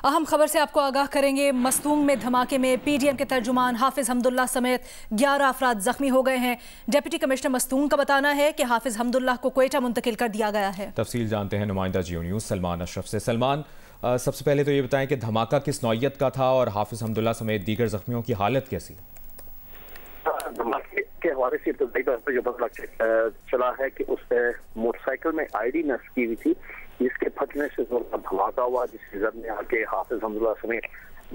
अहम खबर से आपको आगाह करेंगे। मस्तूंग में धमाके में पीडीएम के तर्जुमान हाफिज हमदुल्ला समेत 11 अफराद जख्मी हो गए हैं। डिप्टी कमिश्नर मस्तूंग का बताना है कि हाफिज हमदुल्ला को क्वेटा मुंतकिल कर दिया गया है। तफसील जानते हैं नुमाइंदा जियो न्यूज़ सलमान अशरफ से। सलमान, सबसे पहले तो ये बताएं कि धमाका किस नौयत का था और हाफिज हमदुल्ला समेत दीगर जख्मियों की हालत कैसी? धमाके के हवाले से इब्तदाई तौर पर जो पता चला है कि उस मोटरसाइकिल में आईडी नस्ब की हुई थी, जिसके फटने से धमाका हुआ, जिसकी जद में आके हाफिज हमदुल्ला समेत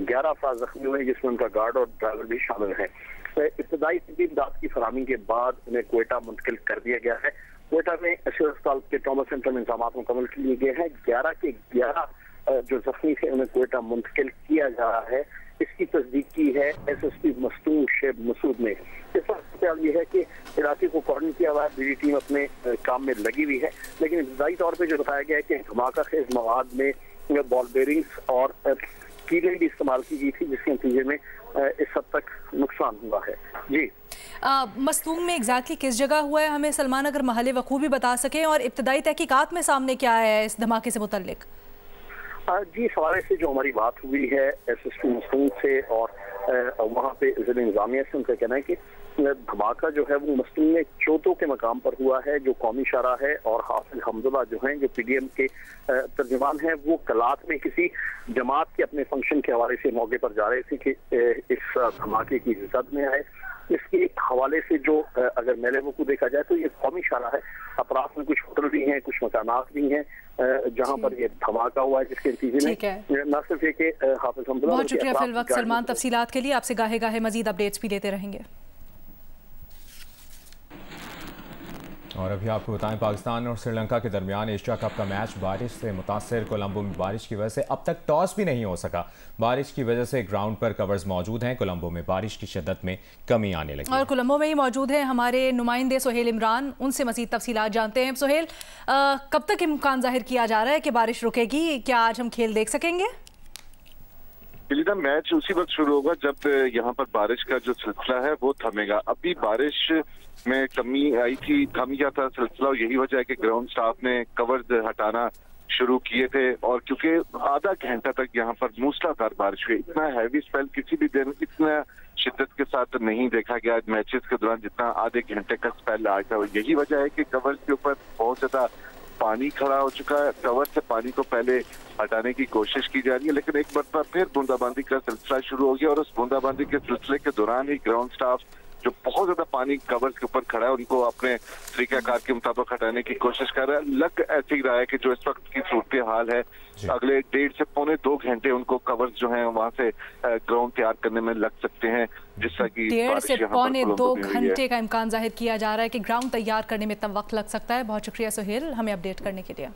11 अफराद जख्मी हुए, जिसमें उनका गार्ड और ड्राइवर भी शामिल है। इब्तदाई तिब्बी इमदाद की फराहमी के बाद उन्हें क्वेटा मुंतकिल कर दिया गया है। क्वेटा में सिविल अस्पताल के ट्रॉमा सेंटर में इंतजाम मुकम्मल कर लिए गए हैं। 11 के 11 जो जख्मी थे उन्हें क्वेटा मुंतकिल किया जा रहा है। इसकी तस्दीक की है SSP मस्तूंग शेब मसूद ने। इस वक्त ये है कि इलाके को कॉर्डन किया हुआ है, बीडी टीम अपने काम में लगी हुई है, लेकिन इब्तदाई तौर पर जो बताया गया है कि धमाका खेज मवाद में बॉल बेरिंग्स और कीलें भी इस्तेमाल की गई थी, जिसके नतीजे में इस हद तक नुकसान हुआ है। जी, मस्तूंग में एग्जैक्टली किस जगह हुआ है, हमें सलमान अगर महल वकूफ़ भी बता सकें, और इब्तदाई तहकीकात में सामने क्या है इस धमाके से मुतल्लिक? जी, इस हवाले से जो हमारी बात हुई है SSP मस्तूंग से और वहाँ पे जिला इंतजामिया से, उनका कहना है कि धमाका जो है वो मस्तूंग में चौथों के मकाम पर हुआ है, जो कौमी शाहरा है, और हाफिज हमदुल्ला जो हैं, जो पीडीएम के तर्जुमान हैं, वो कलात में किसी जमात के अपने फंक्शन के हवाले से मौके पर जा रहे थे कि इस धमाके की जद में आए। इसके हवाले से जो अगर मेले वकू देखा जाए तो ये कौमी शाहरा है। अतराफ में कुछ होटल भी हैं, कुछ मकानात भी हैं जहां पर ये धमाका हुआ है, जिसके नतीजे में न सिर्फ ये कि हाफिज हमदुल्ला। बहुत शुक्रिया फिल वक्त सलमान, तफसीलात के लिए आपसे गाहे गाहे मजीद अपडेट्स भी देते रहेंगे। और अभी आपको बताएं, पाकिस्तान और श्रीलंका के दरमियान एशिया कप का मैच बारिश से मुतासर। कोलंबो में बारिश की वजह से अब तक टॉस भी नहीं हो सका। बारिश की वजह से ग्राउंड पर कवर्स मौजूद हैं। कोलंबो में बारिश की शिद्दत में कमी आने लगी और कोलंबो में ही मौजूद हैं हमारे नुमाइंदे सोहेल इमरान, उनसे मजीद तफसीलात जानते हैं। सोहेल, कब तक इम्कान जाहिर किया जा रहा है कि बारिश रुकेगी? क्या आज हम खेल देख सकेंगे? मैच उसी वक्त शुरू होगा जब यहाँ पर बारिश का जो सिलसिला है वो थमेगा। अभी बारिश में कमी आई थी, थम गया था सिलसिला, और यही वजह है कि ग्राउंड स्टाफ ने कवर्स हटाना शुरू किए थे। और क्योंकि आधा घंटा तक यहाँ पर मूसलाधार बारिश हुई, इतना हैवी स्पेल किसी भी दिन इतना शिद्दत के साथ नहीं देखा गया मैचेस के दौरान जितना आधे घंटे का स्पेल आया था। यही वजह है कि कवर्स के ऊपर बहुत ज्यादा पानी खड़ा हो चुका है। कवर से पानी को पहले हटाने की कोशिश की जा रही है, लेकिन एक बार फिर बूंदाबांदी का सिलसिला शुरू हो गया, और उस बूंदाबांदी के सिलसिले के दौरान ही ग्राउंड स्टाफ जो बहुत ज्यादा पानी कवर के ऊपर खड़ा है उनको अपने तरीकाकार के मुताबिक हटाने की कोशिश कर रहा है। लग ऐसे ही रहा है कि जो इस वक्त की सूरत हाल है, अगले 1.5 से पौने 2 घंटे उनको कवर जो है वहां से ग्राउंड तैयार करने में लग सकते हैं, जिससा कि 1.5 से पौने 2 घंटे का इम्कान जाहिर किया जा रहा है कि ग्राउंड तैयार करने में इतना वक्त लग सकता है। बहुत शुक्रिया सोहेल हमें अपडेट करने के लिए।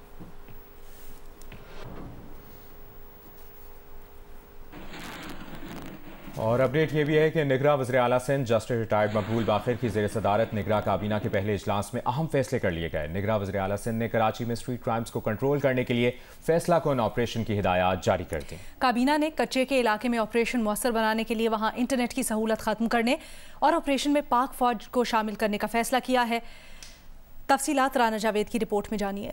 और अपडेट ये भी है कि निगरान वज़ीर आला सिंध जस्टिस रिटायर्ड मकबूल बाकर की ज़ेर सदारत निगरान काबीना के पहले इजलास में अहम फैसले कर लिए गए। निगरान वज़ीर आला सिंध ने कराची में स्ट्रीट क्राइम्स को कंट्रोल करने के लिए फैसला कौन ऑपरेशन की हिदायत जारी कर दी। काबीना ने कच्चे के इलाके में ऑपरेशन मौसर बनाने के लिए वहां इंटरनेट की सहूलत खत्म करने और ऑपरेशन में पाक फौज को शामिल करने का फैसला किया है। तफसीलात राना जावेद की रिपोर्ट में जानिए।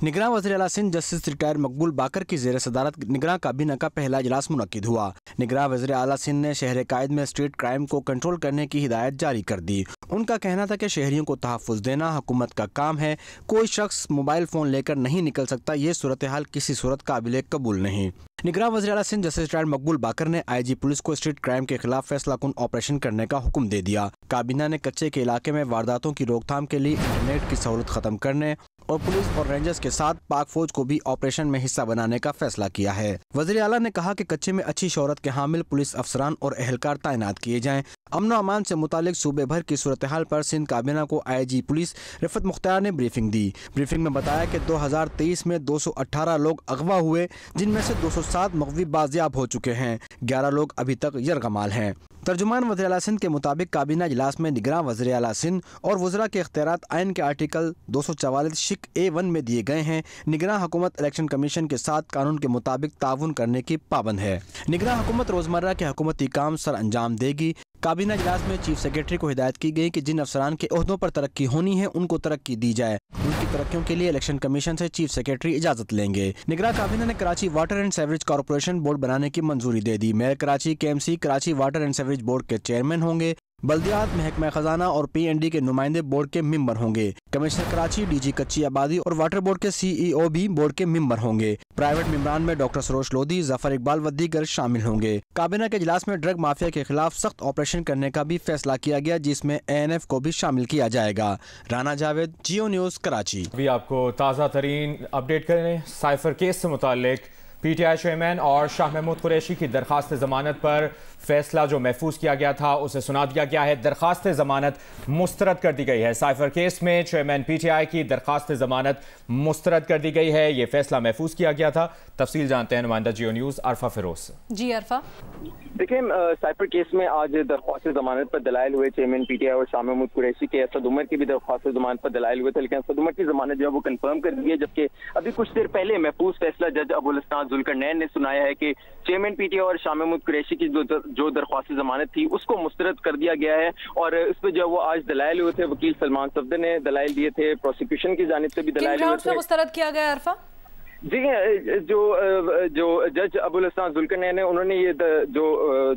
निगरान वज़ीर आला सिंध जस्टिस रिटायर्ड मकबूल बाकर की ज़ेर सदारत निगरान काबीना का पहला इजलास मुनक्किद हुआ। निगरान वज़ीर आला सिंध ने शहर कायद में स्ट्रीट क्राइम को कंट्रोल करने की हिदायत जारी कर दी। उनका कहना था कि शहरियों को तहफ़्फ़ुज़ देना हुकूमत का काम है। कोई शख्स मोबाइल फ़ोन लेकर नहीं निकल सकता, ये सूरत हाल किसी सूरत काबिल कबूल नहीं। निगरान वज़ीर आला सिंध जस्टिस रिटायर्ड मकबूल बाकर ने IG पुलिस को स्ट्रीट क्राइम के खिलाफ फैसला कुन ऑपरेशन करने का हुक्म दे दिया। काबीना ने कच्चे के इलाके में वारदातों की रोकथाम के लिए इंटरनेट की सहूलत ख़त्म करने और पुलिस और रेंजर्स के साथ पाक फौज को भी ऑपरेशन में हिस्सा बनाने का फैसला किया है। वज़ीर आला ने कहा कि कच्चे में अच्छी शोहरत के हामिल पुलिस अफसरान और एहलकार तैनात किए जाएं। अमन अमान से मुतालिक सूबे भर की सूरत हाल पर सिंध काबीना को IG पुलिस रिफत मुख्तार ने ब्रीफिंग दी। ब्रीफिंग में बताया कि 2023 में 218 लोग अगवा हुए, जिनमें से 207 मग़वी बाजियाब हो चुके हैं। 11 लोग अभी तक यरगमाल हैं। तर्जुमान वज़ीर आला सिंध के मुताबिक काबीना इजलास में निगरान वज़ीर आला सिंध और वज़रा के इख्तियारात आइन के आर्टिकल 244 शिक A1 में दिए गए हैं। निगरान हुकूमत इलेक्शन कमीशन के साथ कानून के मुताबिक ताउन करने की पाबंद है। निगरान हुकूमत रोज़मर्रा के हुकूमती काम सर अंजाम देगी। काबीना इजलास में चीफ सेक्रेटरी को हिदायत की गई कि जिन अफसरान के ओहदों पर तरक्की होनी है उनको तरक्की दी जाए। उनकी तरक्कियों के लिए इलेक्शन कमीशन से चीफ सेक्रेटरी इजाजत लेंगे। निगरां काबीना ने Karachi water and sewerage corporation board बनाने की मंजूरी दे दी। Mayor Karachi KMC Karachi water and sewerage board के चेयरमैन होंगे। बल्दियात, महकमा खजाना और PND के नुमाइंदे बोर्ड के मेंबर होंगे। कमिश्नर कराची, DG कच्ची आबादी और वाटर बोर्ड के CEO भी बोर्ड के मेंबर होंगे। प्राइवेट मेंबरान में डॉक्टर सरोज लोधी, जफर इकबाल व दीगर शामिल होंगे। काबीना के इजलास में ड्रग माफिया के खिलाफ सख्त ऑपरेशन करने का भी फैसला किया गया, जिसमें ANF को भी शामिल किया जाएगा। राना जावेद, जियो न्यूज, कराची। अभी आपको ताज़ा तरीन अपडेट करें साइफर केस से मुतालिक। PTI चेयरमैन और शाह महमूद कुरैशी की दरखास्त जमानत पर फैसला जो महफूज किया गया था उसे सुना दिया गया है। दरखास्त जमानत मुस्तरद कर दी गई है। साइफर केस में चेयरमैन PTI की दरखास्त जमानत मुस्तरद कर दी गई है। ये फैसला महफूज किया गया था। तफसील जानते हैं नुमाइंदा जियो न्यूज अरफा फिरोज। जी अरफा, देखिए, साइफर केस में आज दरख्वास्त जमानत पर दलाइल हुए। चेयरमैन PTI और शाह महमूद कुरैशी के असद उमर की भी दरख्वास्त जमानत पर दलाइल हुए थे, लेकिन असद उमर की जमानत जो है वो कंफर्म कर दी है। जबकि अभी कुछ देर पहले महफूज फैसला जज अबुल हसन जुल्करनैन ने सुनाया है कि चेयरमैन PTI और शाह महमूद कुरैशी की जो दरख्वास्त जमानत थी उसको मुस्तरद कर दिया गया है। और इस पर जो वो आज दलाइल हुए थे, वकील सलमान सफदर ने दलाइल दिए थे, प्रोसिक्यूशन की जानिब से भी दलाइल हुए थे। मुस्तरद किया गया अरफा? जी, जो जज अबुल हसन जुल्करनैन ने उन्होंने ये जो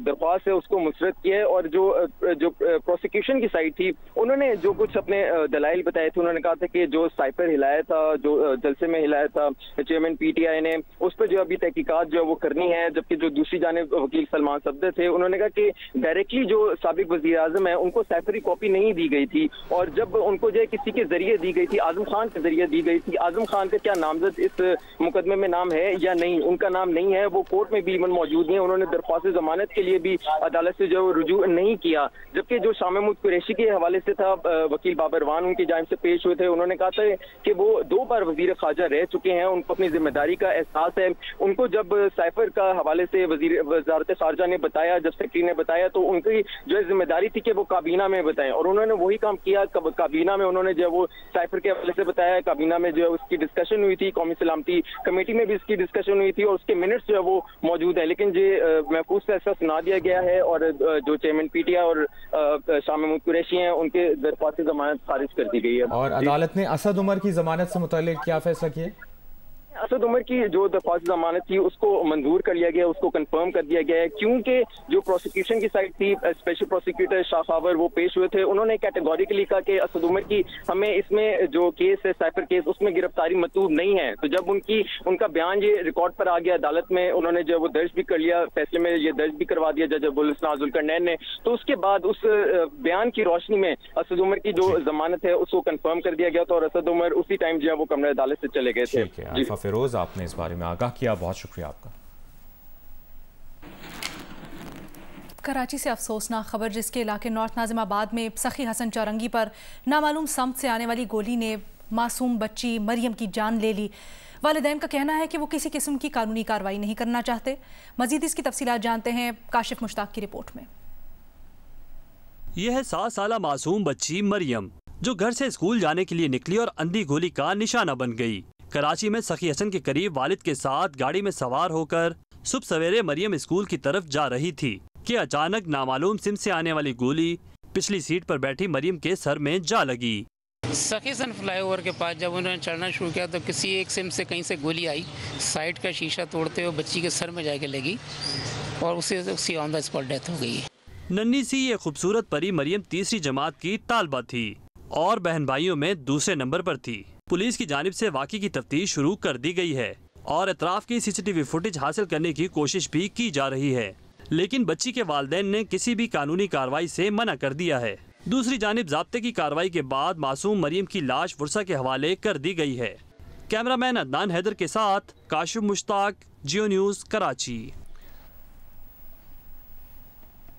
दरख्वास्त है उसको मुस्तरद किया है। और जो प्रोसिक्यूशन की साइड थी उन्होंने जो कुछ अपने दलाइल बताए थे, उन्होंने कहा था कि जो साइफर हिलाया था, जो जलसे में हिलाया था चेयरमैन PTI ने, उस पर जो अभी तहकीकात जो है वो करनी है। जबकि जो दूसरी जानिब वकील सलमान सफदर थे, उन्होंने कहा कि डायरेक्टली जो साबिक वज़ीर आज़म है उनको साइफरी कॉपी नहीं दी गई थी, और जब उनको जो है किसी के जरिए दी गई थी, आजम खान के जरिए दी गई थी। आजम खान का क्या नामजद इस मुकदमे में नाम है या नहीं, उनका नाम नहीं है, वो कोर्ट में भी मौजूद नहीं है। उन्होंने दरख्वास्त जमानत के लिए भी अदालत से जो रुजू नहीं किया। जबकि जो शाह महमूद कुरैशी के हवाले से था, वकील बाबरवान उनकी जानिब से पेश हुए थे, उन्होंने कहा था कि वो 2 बार वजीर खारजा रह चुके हैं, उनको अपनी जिम्मेदारी का एहसास है। उनको जब साइफर का हवाले से वजारत खारजा ने बताया, जब सेक्रेटरी ने बताया, तो उनकी जो है जिम्मेदारी थी कि वो काबीना में बताएं, और उन्होंने वही काम किया। काबीना में उन्होंने जो वो साइफर के हवाले से बताया। काबीना में जो है उसकी डिस्कशन हुई थी, कौमी सलामती कमेटी में भी इसकी डिस्कशन हुई थी, और उसके मिनट्स जो है वो मौजूद है। लेकिन ये महफूज फैसला सुना दिया गया है, और जो चेयरमैन PTI और शाह महमूद कुरैशी हैं उनके दरख्वास्त जमानत खारिज कर दी गई है। और अदालत ने असद उमर की जमानत से मुतालिक क्या फैसला किया? असद उमर की जो दरख्वास्त जमानत थी उसको मंजूर कर लिया गया, उसको कंफर्म कर दिया गया है। क्योंकि जो प्रोसिक्यूशन की साइड थी, स्पेशल प्रोसिक्यूटर शाह खावर वो पेश हुए थे, उन्होंने कैटेगोरिकली कहा कि असद उमर की हमें इसमें जो केस है साइफर केस उसमें गिरफ्तारी मतलूब नहीं है। तो जब उनका बयान ये रिकॉर्ड पर आ गया अदालत में, उन्होंने जो वो दर्ज भी कर लिया, फैसले में ये दर्ज भी करवा दिया जज अबुल हसन जुल्करनैन ने। तो उसके बाद उस बयान की रोशनी में असद उमर की जो जमानत है उसको कंफर्म कर दिया गया था, और असद उमर उसी टाइम जो है वो कमरे अदालत से चले गए थे। फिरोज, आपने इस बारे में आगाह किया, बहुत शुक्रिया आपका। कराची से अफसोसनाक खबर, जिसके इलाके नॉर्थ नाजिमाबाद में सखी हसन चौरंगी पर नामालूम समत से आने वाली गोली ने मासूम बच्ची मरियम की जान ले ली। वालिदैन का कहना है कि वो किसी किस्म की कानूनी कार्रवाई नहीं करना चाहते। मजीद इसकी तफसीलात जानते हैं काशिफ मुश्ताक की रिपोर्ट में। यह है 7 साला मासूम बच्ची मरियम, जो घर से स्कूल जाने के लिए निकली और अंधी गोली का निशाना बन गई। कराची में सखी हसन के करीब वालिद के साथ गाड़ी में सवार होकर सुबह सवेरे मरियम स्कूल की तरफ जा रही थी कि अचानक नामालूम सिम से आने वाली गोली पिछली सीट पर बैठी मरियम के सर में जा लगी। सखी हसन फ्लाईओवर के पास जब उन्होंने चढ़ना शुरू किया तो किसी एक सिम से कहीं से गोली आई, साइड का शीशा तोड़ते हुए बच्ची के सर में जाके लगी और उसी ऑन द स्पॉट डेथ हो गई। नन्ही सी ये खूबसूरत परी मरियम तीसरी जमात की तालबा थी और बहन भाइयों में दूसरे नंबर पर थी। पुलिस की जानिब से वाक़ई की तफ्तीश शुरू कर दी गई है और अतराफ की CCTV फुटेज हासिल करने की कोशिश भी की जा रही है, लेकिन बच्ची के वालिदैन ने किसी भी कानूनी कार्रवाई से मना कर दिया है। दूसरी जानिब ज़ाब्ते की कार्रवाई के बाद मासूम मरियम की लाश वर्षा के हवाले कर दी गई है। कैमरामैन अदनान हैदर के साथ काशिफ मुश्ताक, जियो न्यूज़, कराची।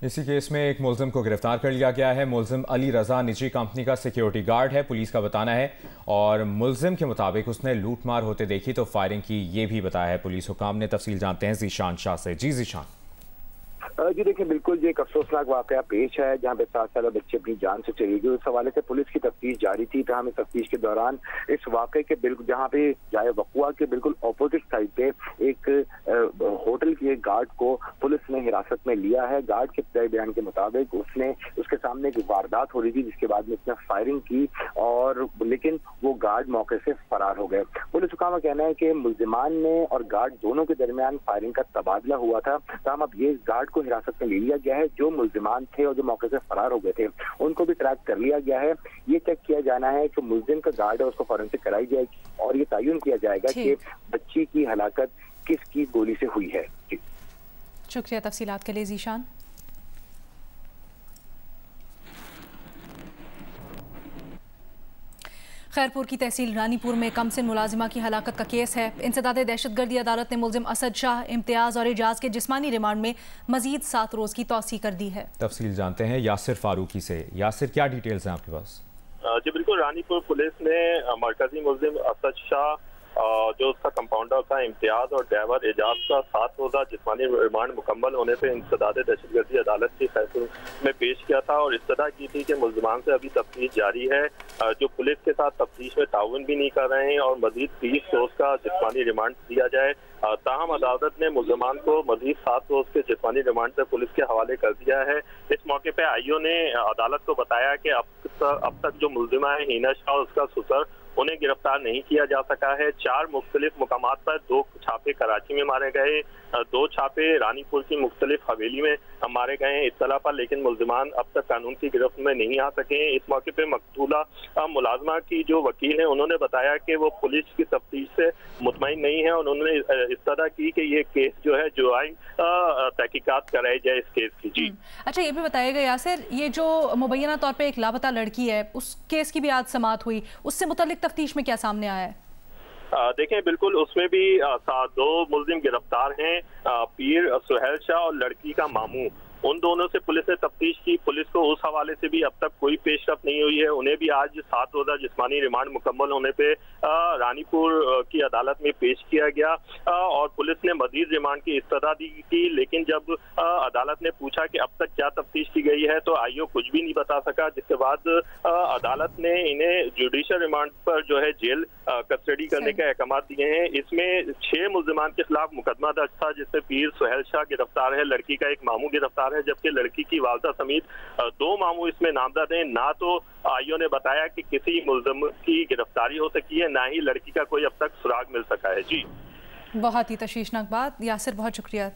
इसी केस में एक मुलजिम को गिरफ्तार कर लिया गया है। मुलजिम अली रजा निजी कंपनी का सिक्योरिटी गार्ड है, पुलिस का बताना है, और मुलजिम के मुताबिक उसने लूटमार होते देखी तो फायरिंग की, ये भी बताया है पुलिस हुकाम ने। तफसील जानते हैं जीशान शाह से। जी जीशान। जी देखिए, बिल्कुल ये एक अफसोसनाक वाकया पेश है जहाँ पे 7 साल बच्चे अपनी जान से चली गई। उस हवाले से पुलिस की तफ्तीश जारी थी। तमाम तफ्तीश के दौरान इस वाकये के बिल्कुल जहाँ पे जाए वक़ुआ के बिल्कुल ऑपोजिट साइड पे एक होटल के एक गार्ड को पुलिस ने हिरासत में लिया है। गार्ड के बयान के मुताबिक उसके सामने एक वारदात हो रही थी जिसके बाद में उसने फायरिंग की और लेकिन वो गार्ड मौके से फरार हो गए। पुलिस का कहना है कि मुल्जिमान ने और गार्ड दोनों के दरमियान फायरिंग का तबादला हुआ था। तमाम अब ये गार्ड को हिरासत में ले लिया गया है। जो मुल्जिमान थे और जो मौके से फरार हो गए थे उनको भी ट्रैक कर लिया गया है। ये चेक किया जाना है कि मुल्जिम का गार्ड है उसको फॉरेंसिक कराई जाएगी और ये तयन किया जाएगा कि बच्ची की हलाकत किसकी गोली से हुई है। शुक्रिया तफसीलात के लिए जीशान। खैरपुर की तहसील रानीपुर में कमसिन मुलाजिमा की हलाकत का केस है। इंसदाद दहशतगर्दी अदालत ने मुल्जिम असद शाह, इम्तियाज और एजाज के जिस्मानी रिमांड में मजीद 7 रोज की तौसी कर दी है। तफसील जानते हैं यासिर फारूकी से। यासिर, क्या डिटेल्स हैं आपके पास? जी बिल्कुल, रानीपुर पुलिस ने मरकजी मुल्जिम असद शाह, जो उसका कंपाउंडर था इम्तियाज और ड्राइवर एजाज का 7 रोजा जिस्मानी रिमांड मुकम्मल होने पर इंसदाद दहशतगर्दी अदालत की फैसले में पेश किया था और इस्तदा की थी कि मुल्जिमान से अभी तफ्तीश जारी है, जो पुलिस के साथ तफ्तीश में ताउन भी नहीं कर रहे हैं और मजीद 30 रोज का जिस्मानी रिमांड दिया जाए। ताहम अदालत ने मुल्जिमान को मजीद 7 रोज के जिस्मानी रिमांड से पुलिस के हवाले कर दिया है। इस मौके पर आईओ ने अदालत को बताया कि अब तक जो मुल्जिमा है हिना शाह और उसका सुसर, उन्हें गिरफ्तार नहीं किया जा सका है। 4 मुख्तलिफ मुकामात पर 2 छापे कराची में मारे गए, 2 छापे रानीपुर की मुख्तलिफ हवेली में मारे गए हैं इत्तला पर, लेकिन मुल्जिमान अब तक कानून की गिरफ्त में नहीं आ सके हैं। इस मौके पे मकतूला मुलाजमा की जो वकील है उन्होंने बताया कि वो पुलिस की तफ्तीश से मुतमईन नहीं है और उन्होंने इस्तदा की कि ये केस जो है जुआई तहकीकात कराई जाए इस केस की। जी अच्छा, ये भी बताइएगा यासिर, ये जो मुबैना तौर पे एक लापता लड़की है उस केस की भी आज समाअत हुई, उससे मुतल्लिक तफ्तीश में क्या सामने आया है? देखें, बिल्कुल उसमें भी 2 मुल्जिम गिरफ्तार हैं, पीर सुहेल शाह और लड़की का मामू। उन दोनों से पुलिस ने तफ्तीश की। पुलिस को उस हवाले से भी अब तक कोई पेशरफ नहीं हुई है। उन्हें भी आज 7 रोजा जिस्मानी रिमांड मुकम्मल होने पे रानीपुर की अदालत में पेश किया गया और पुलिस ने मजीद रिमांड की इस्तदा दी की, लेकिन जब अदालत ने पूछा कि अब तक क्या तफ्तीश की गई है तो आईओ कुछ भी नहीं बता सका, जिसके बाद अदालत ने इन्हें जुडिशल रिमांड पर जो है जेल कस्टडी करने के अहकाम दिए हैं। इसमें 6 मुल्जिमान के खिलाफ मुकदमा दर्ज था, जिससे पीर सुहेल शाह गिरफ्तार है, लड़की का एक मामू गिरफ्तार है, जबकि लड़की की वालदा समेत 2 मामू इसमें नामजद हैं। ना तो आईओ ने बताया कि किसी मुल्जिम की गिरफ्तारी हो सकी है, ना ही लड़की का कोई अब तक सुराग मिल सका है। जी बहुत ही तशवीशनाक बात। यासिर, बहुत शुक्रिया।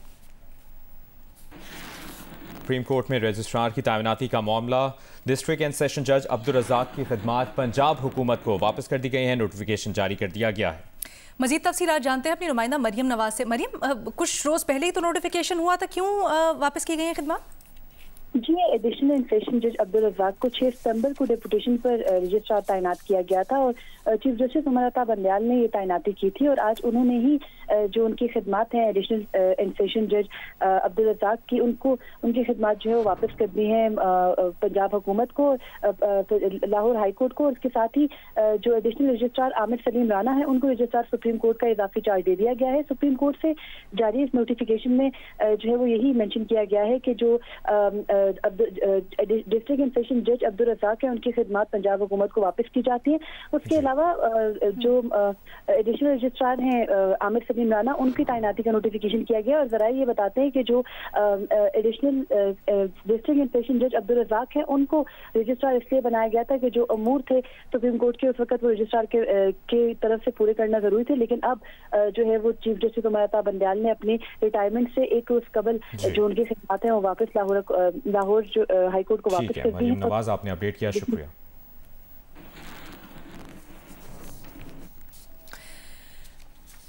सुप्रीम कोर्ट में रजिस्ट्रार की तैनाती का मामला, डिस्ट्रिक्ट एंड सेशन जज अब्दुल रज़ाक की खिदमात पंजाब हुकूमत को वापस कर दी गई हैं। नोटिफिकेशन जारी कर दिया गया है। मजीद तफसीलात जानते हैं अपनी नुमाइंदा मरियम नवाज से। मरियम, कुछ रोज पहले ही तो नोटिफिकेशन हुआ था, क्यों वापस की गई है खिदमात? जी, एडिशनल एंड सेशन जज अब्दुल रज़ाक को 6 सितंबर को डेपुटेशन पर रजिस्ट्रार तैनात किया गया था और चीफ जस्टिस उमर बंदयाल ने ये तैनाती की थी और आज उन्होंने ही जो उनकी खिदमात हैं एडिशनल एंड सेशन जज अब्दुल रज़ाक की, उनकी खिदमात जो है वो वापस कर दी हैं पंजाब हुकूमत को, लाहौर हाई कोर्ट को। और इसके साथ ही जो एडिशनल रजिस्ट्रार आमिर सलीम राना है उनको रजिस्ट्रार सुप्रीम कोर्ट का इजाफी चार्ज दे दिया गया है। सुप्रीम कोर्ट से जारी इस नोटिफिकेशन में जो है वो यही मेंशन किया गया है कि जो डिस्ट्रिक्ट एंड सेशन जज अब्दुल रज़ाक है उनकी खिदमात पंजाब हुकूमत को वापस की जाती है। उसके अलावा जो एडिशनल रजिस्ट्रार हैं आमिर सलीम राना, उनकी तैनाती का नोटिफिकेशन किया गया और जरा ये बताते हैं कि जो एडिशनल डिस्ट्रिक्ट एंड सेशन जज अब्दुल रज़ाक है उनको रजिस्ट्रार इसलिए बनाया गया था कि जो अमूर थे सुप्रीम कोर्ट के उस वक्त वो रजिस्ट्रार के तरफ से पूरे करना जरूरी थे, लेकिन अब जो है वो चीफ जस्टिस उमर बंदयाल ने अपनी रिटायरमेंट से 1 रोज कबल जो उनकी खिदमात है वो वापस लाहौर जो हाई कोर्ट को वापस कर दी है। नवाज, आपने अपडेट किया, शुक्रिया।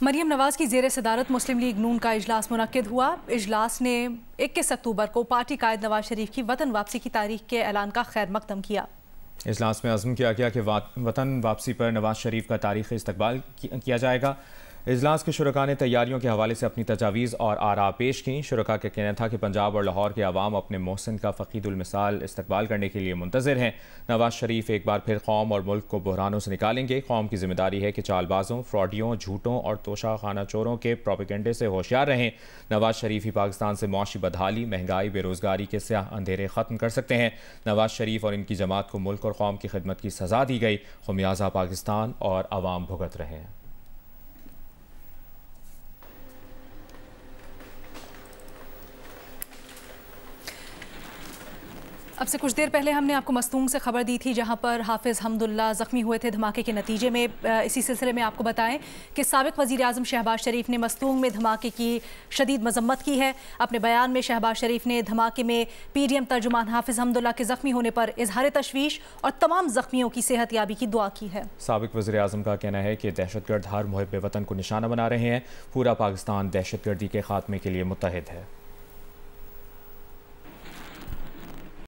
मरियम नवाज की ज़ेर सदारत मुस्लिम लीग नून का इजलास मुनक्किद हुआ। इजलास ने 21 अक्टूबर को पार्टी कायद नवाज शरीफ की वतन वापसी की तारीख के ऐलान का खैर मकदम किया। इजलास में अज़्म किया गया कि वतन वापसी पर नवाज शरीफ का तारीख़ इस्तकबाल किया जाएगा। इजलास के शुरका ने तैयारियों के हवाले से अपनी तजावीज़ और आरा पेश की। शुरका का कहना था कि पंजाब और लाहौर के अवाम अपने मोहसिन का फ़कीदुल मिसाल इस्तकबाल करने के लिए मुंतज़िर हैं। नवाज शरीफ एक बार फिर कौम और मुल्क को बहरानों से निकालेंगे। कौम की जिम्मेदारी है कि चालबाजों, फ्रॉडियों, झूठों और तोशा खाना चोरों के प्रोपेगेंडे से होशियार रहें। नवाज शरीफ ही पाकिस्तान से मुआशी बदहाली, महंगाई, बेरोज़गारी के स्याह अंधेरे ख़त्म कर सकते हैं। नवाज शरीफ और इनकी जमात को मुल्क और कौम की खिदमत की सज़ा दी गई। खुमियाजा पाकिस्तान और अवाम भुगत रहे हैं। अब से कुछ देर पहले हमने आपको मस्तूंग से खबर दी थी, जहां पर हाफिज़ हमदुल्ला ज़ख्मी हुए थे धमाके के नतीजे में। इसी सिलसिले में आपको बताएं कि साबिक़ वज़ीर आज़म शहबाज शरीफ ने मस्तूंग में धमाके की शदीद मजम्मत की है। अपने बयान में शहबाज शरीफ ने धमाके में PDM तर्जुमान हाफिज़ हमदुल्ला के ज़ख्मी होने पर इजहार तशवीश और तमाम ज़ख्मियों की सेहत याबी की दुआ की है। साबिक़ वज़ीर आज़म का कहना है कि दहशतगर्द हर मुहिब वतन को निशाना बना रहे हैं। पूरा पाकिस्तान दहशतगर्दी के खात्मे के लिए मुत्तहिद है।